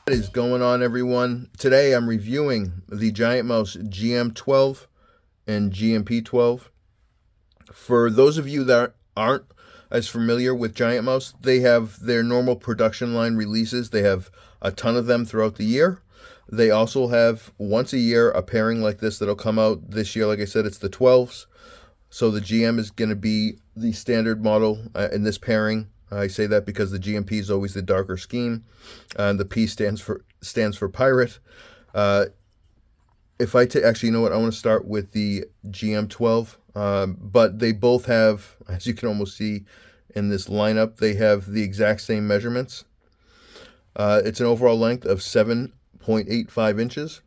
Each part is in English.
What is going on, everyone? Today I'm reviewing the Giant Mouse GM12 and GMP12. For those of you that aren't as familiar with Giant Mouse, they have their normal production line releases. They have a ton of them throughout the year. They also have once a year a pairing like this that'll come out this year. Like I said, it's the 12s. So the GM is going to be the standard model in this pairing. I say that because the GMP is always the darker scheme, and the P stands for pirate. If I actually, you know what, I want to start with the GM12, but they both have, as you can almost see in this lineup, they have the exact same measurements. It's an overall length of 7.85 inches.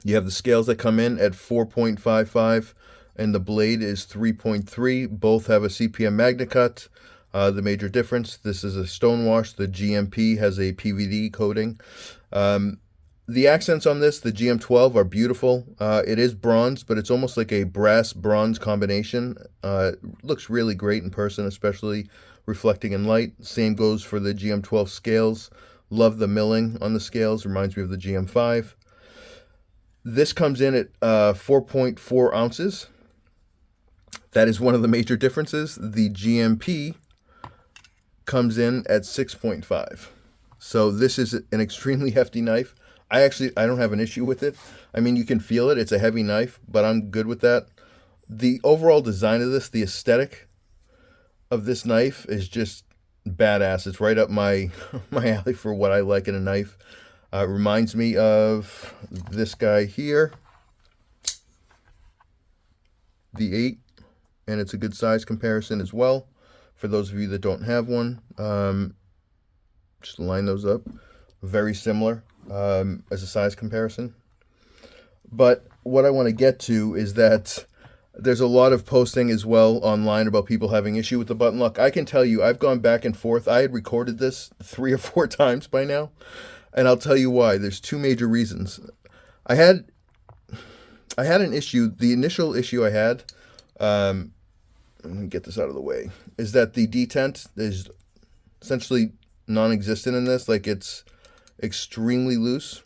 You have the scales that come in at 4.55, and the blade is 3.3. Both have a CPM magna cut. The major difference, this is a stonewash. The GMP has a PVD coating. The accents on this, the GM12, are beautiful. It is bronze, but it's almost like a brass-bronze combination. Looks really great in person, especially reflecting in light. Same goes for the GM12 scales. Love the milling on the scales. Reminds me of the GM5. This comes in at 4.4 ounces. That is one of the major differences. The GMP comes in at 6.5. So this is an extremely hefty knife. I don't have an issue with it. I mean, you can feel it. It's a heavy knife, but I'm good with that. The overall design of this, the aesthetic of this knife is just badass. It's right up my alley for what I like in a knife. It reminds me of this guy here, the 8, and it's a good size comparison as well. For those of you that don't have one, just line those up. Very similar as a size comparison. But what I want to get to is that there's a lot of posting as well online about people having issue with the button lock. I can tell you, I've gone back and forth. I had recorded this 3 or 4 times by now, and I'll tell you why. There's 2 major reasons. I had an issue. The initial issue I had, let me get this out of the way, is that the detent is essentially non-existent in this. Like, it's extremely loose.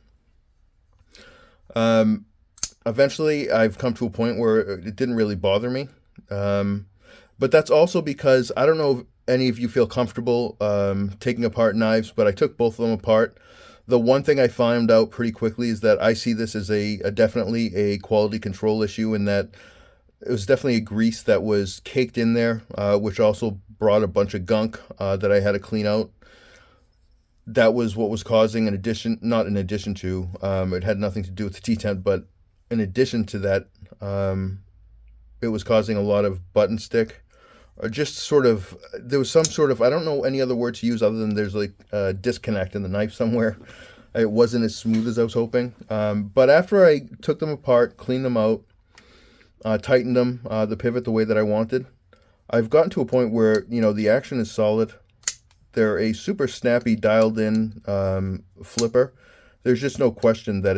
Eventually I've come to a point where it didn't really bother me. But that's also because I don't know if any of you feel comfortable taking apart knives, but I took both of them apart. The one thing I found out pretty quickly is that I see this as a definitely a quality control issue, in that it was definitely a grease that was caked in there, which also brought a bunch of gunk that I had to clean out. That was what was causing, not in addition to, it had nothing to do with the detent, but in addition to that, it was causing a lot of button stick, or just sort of, there was some sort of, I don't know any other word to use other than there's like a disconnect in the knife somewhere. It wasn't as smooth as I was hoping. But after I took them apart, cleaned them out, tightened them, the pivot the way that I wanted, I've gotten to a point where, you know, the action is solid. They're a super snappy, dialed-in flipper. There's just no question that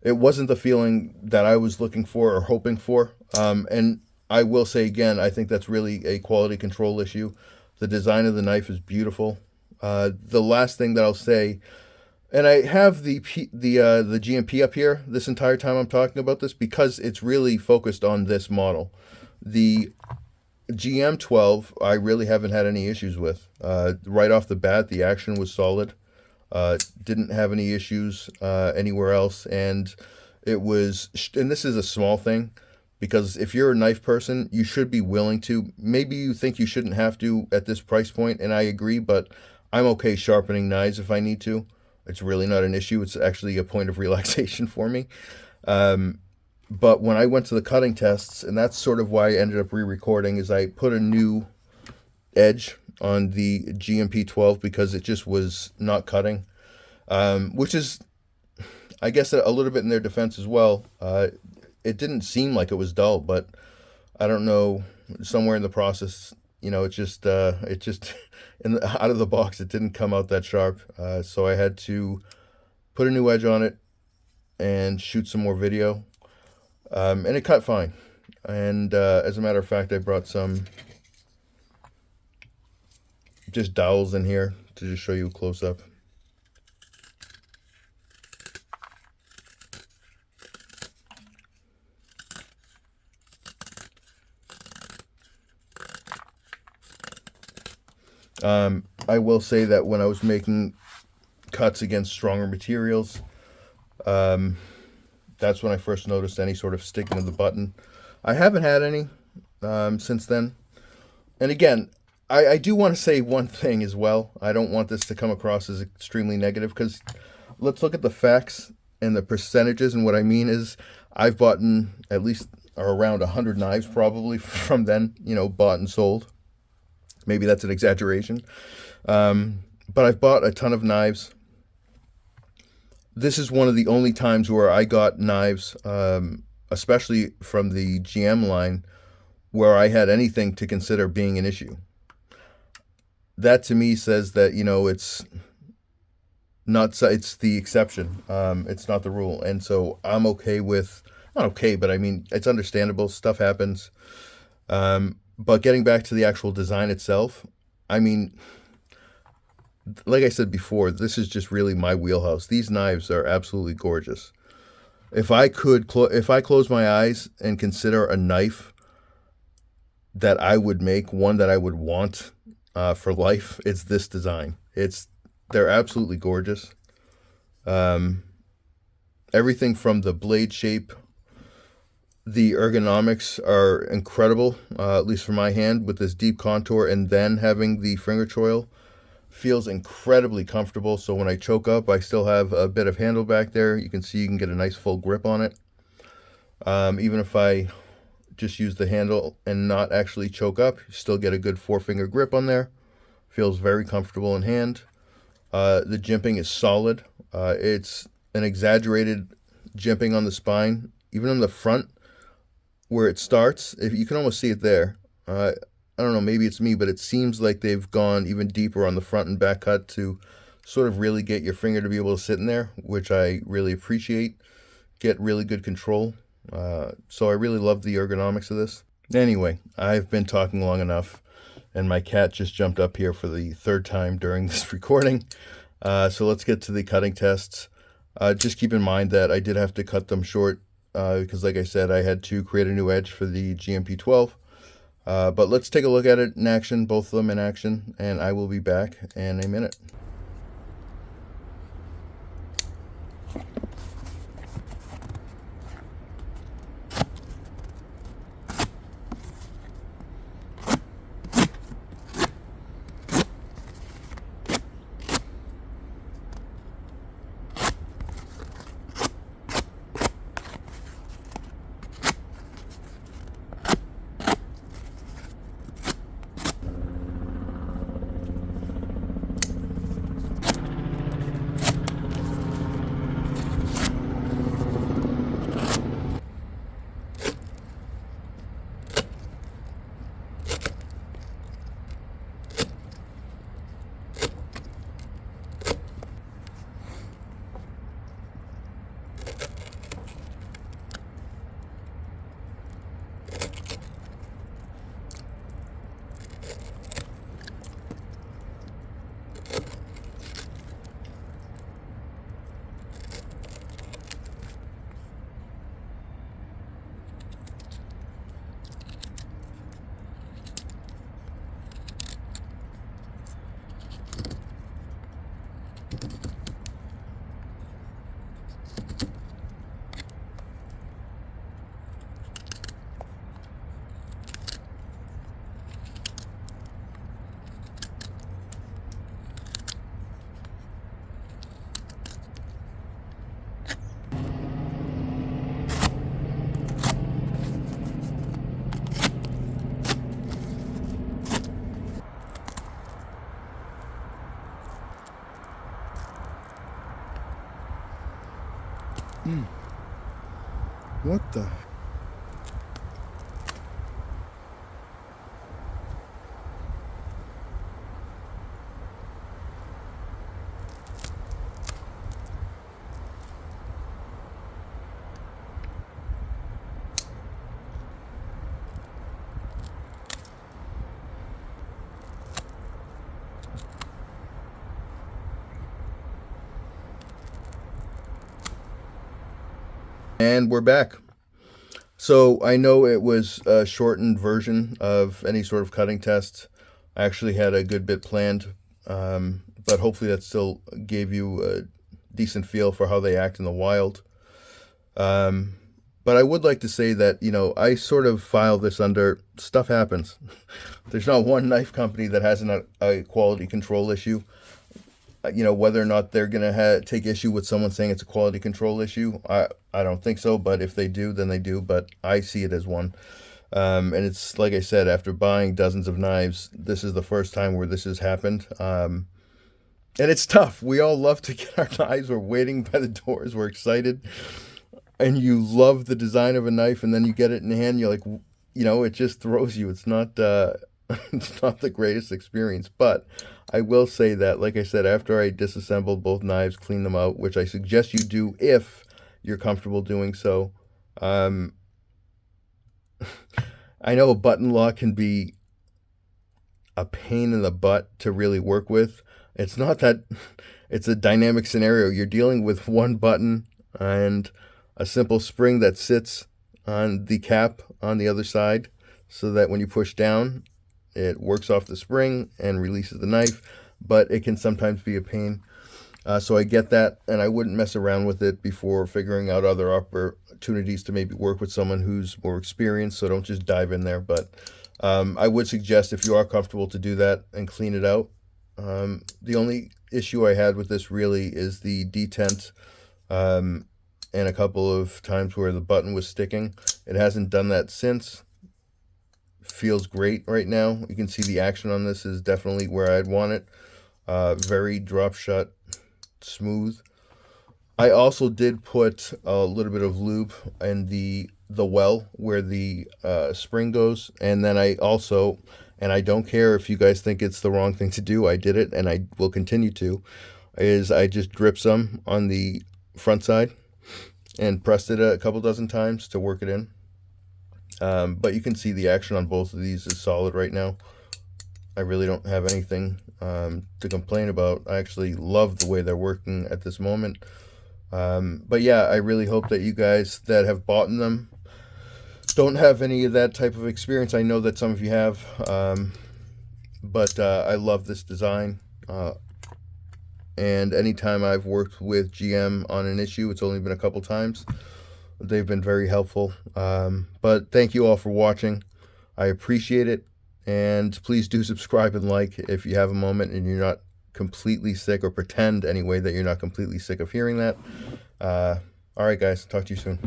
it wasn't the feeling that I was looking for or hoping for. And I will say again, I think that's really a quality control issue. The design of the knife is beautiful. The last thing that I'll say, and I have the GMP up here this entire time I'm talking about this because it's really focused on this model. The GM12, I really haven't had any issues with. Right off the bat, the action was solid. Didn't have any issues anywhere else, and it was. And this is a small thing, because if you're a knife person, you should be willing to. Maybe you think you shouldn't have to at this price point, and I agree. But I'm okay sharpening knives if I need to. It's really not an issue. It's actually a point of relaxation for me. But when I went to the cutting tests, and that's sort of why I ended up re-recording, is I put a new edge on the GMP12 because it just was not cutting, which is, I guess, a little bit in their defense as well. It didn't seem like it was dull, but I don't know, somewhere in the process, you know, it just out of the box, it didn't come out that sharp. So I had to put a new edge on it and shoot some more video. And it cut fine. And as a matter of fact, I brought some just dowels in here to just show you a close-up. I will say that when I was making cuts against stronger materials, that's when I first noticed any sort of sticking of the button. I haven't had any since then. And again, I do want to say one thing as well. I don't want this to come across as extremely negative, because let's look at the facts and the percentages. And what I mean is, I've bought at least or around 100 knives probably from then, bought and sold. Maybe that's an exaggeration. But I've bought a ton of knives. This is one of the only times where I got knives, especially from the GM line, where I had anything to consider being an issue. That to me says that, it's not, it's the exception. It's not the rule. And so I'm okay with, not okay, but I mean, it's understandable. Stuff happens. But getting back to the actual design itself, I mean, like I said before, this is just really my wheelhouse. These knives are absolutely gorgeous. If I close my eyes and consider a knife that I would make, one that I would want for life, it's this design. They're absolutely gorgeous. Everything from the blade shape, the ergonomics are incredible, at least for my hand, with this deep contour, and then having the finger choil feels incredibly comfortable. So when I choke up, I still have a bit of handle back there. You can see you can get a nice full grip on it. Even if I just use the handle and not actually choke up, you still get a good 4-finger grip on there. Feels very comfortable in hand. The jimping is solid. It's an exaggerated jimping on the spine, even on the front where it starts. If you can almost see it there. I don't know, maybe it's me, but it seems like they've gone even deeper on the front and back cut to sort of really get your finger to be able to sit in there, which I really appreciate. Get really good control. So I really love the ergonomics of this. Anyway, I've been talking long enough, and my cat just jumped up here for the third time during this recording. So let's get to the cutting tests. Just keep in mind that I did have to cut them short because, like I said, I had to create a new edge for the GMP12. But let's take a look at it in action, both of them in action, and I will be back in a minute. What the? And we're back. So I know it was a shortened version of any sort of cutting test, I actually had a good bit planned, but hopefully that still gave you a decent feel for how they act in the wild. Um, but I would like to say that, I sort of file this under stuff happens. There's not one knife company that hasn't a quality control issue. Whether or not they're going to take issue with someone saying it's a quality control issue, I don't think so. But if they do, then they do. But I see it as one. And it's like I said, after buying dozens of knives, this is the first time where this has happened. And it's tough. We all love to get our knives. We're waiting by the doors. We're excited. And you love the design of a knife, and then you get it in the hand. You're like, it just throws you. It's not, it's not the greatest experience. But I will say that, like I said, after I disassembled both knives, cleaned them out, which I suggest you do if you're comfortable doing so. I know a button lock can be a pain in the butt to really work with. It's not that, it's a dynamic scenario. You're dealing with one button and a simple spring that sits on the cap on the other side, so that when you push down, it works off the spring and releases the knife, but it can sometimes be a pain. So I get that, and I wouldn't mess around with it before figuring out other opportunities to maybe work with someone who's more experienced, so don't just dive in there. But I would suggest, if you are comfortable, to do that and clean it out. The only issue I had with this really is the detent, and a couple of times where the button was sticking. It hasn't done that since. Feels great right now. You can see the action on this is definitely where I'd want it. Very drop shut, smooth. I also did put a little bit of lube in the well where the spring goes, and then I also, and I don't care if you guys think it's the wrong thing to do, I did it and I will continue to, is I just drip some on the front side and pressed it a couple dozen times to work it in. But you can see the action on both of these is solid right now. I really don't have anything to complain about. I actually love the way they're working at this moment. But yeah, I really hope that you guys that have bought them don't have any of that type of experience. I know that some of you have, but I love this design. And anytime I've worked with GM on an issue, it's only been a couple times, they've been very helpful. But thank you all for watching. I appreciate it. And please do subscribe and like if you have a moment and you're not completely sick, or pretend anyway that you're not completely sick of hearing that. All right, guys. Talk to you soon.